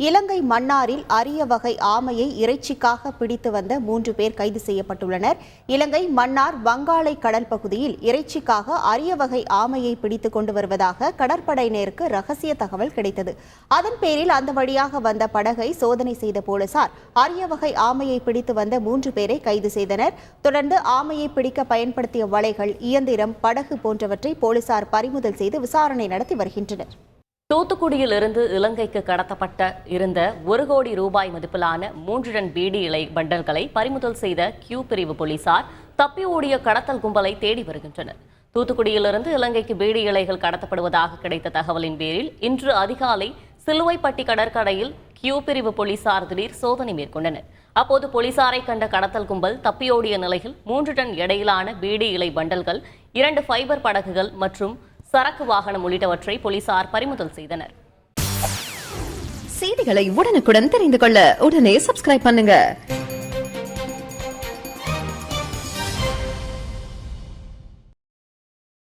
இலங்கை மன்னாரில் அரிய வகை ஆமையை இறைச்சிக்காக பிடித்து வந்த 3 பேர் கைது செய்யப்பட்டுள்ளனர். இலங்கை மன்னார் வங்காளை கடல் பகுதியில் இறைச்சிக்காக அரிய வகை ஆமையை பிடித்துக் கொண்டு வருவதாக கடற்படையினருக்கு ரகசிய தகவல் கிடைத்தது. அதன் பேரில் அந்த வழியாக வந்த படகை சோதனை செய்த போலீசார் அரிய வகை ஆமையை பிடித்து வந்த 3 பேரை கைது செய்தனர். தொடர்ந்து ஆமையை பிடிக்க பயன்படுத்திய வலைகள், இயந்திரம், படகு போன்றவற்றை போலீசார் பறிமுதல் செய்து விசாரணை நடத்தி வருகின்றனர். தூத்துக்குடியில் இருந்து இலங்கைக்கு கடத்தப்பட்ட இருந்த 1 கோடி ரூபாய் மதிப்பிலான 3 டன் பீடி இலை பண்டல்களை பறிமுதல் செய்த கியூ பிரிவு போலீசார் தப்பி ஓடிய கடத்தல் கும்பலை தேடி வருகின்றனர். தூத்துக்குடியிலிருந்து இலங்கைக்கு பீடி இலைகள் கடத்தப்படுவதாக கிடைத்த தகவலின் பேரில் இன்று அதிகாலை சிலுவைப்பட்டி கடற்கரையில் கியூ பிரிவு போலீசார் திடீர் சோதனை மேற்கொண்டனர். அப்போது போலீசாரை கண்ட கடத்தல் கும்பல் தப்பியோடிய நிலையில் 3 டன் எடையிலான பீடி இலை பண்டல்கள், 2 ஃபைபர் படகுகள் மற்றும் சரக்கு வாகனம் உள்ளிட்டவற்றை போலீசார் பறிமுதல் செய்தனர். செய்திகளை உடனுக்குடன் தெரிந்து கொள்ள உடனே சப்ஸ்கிரைப் பண்ணுங்க.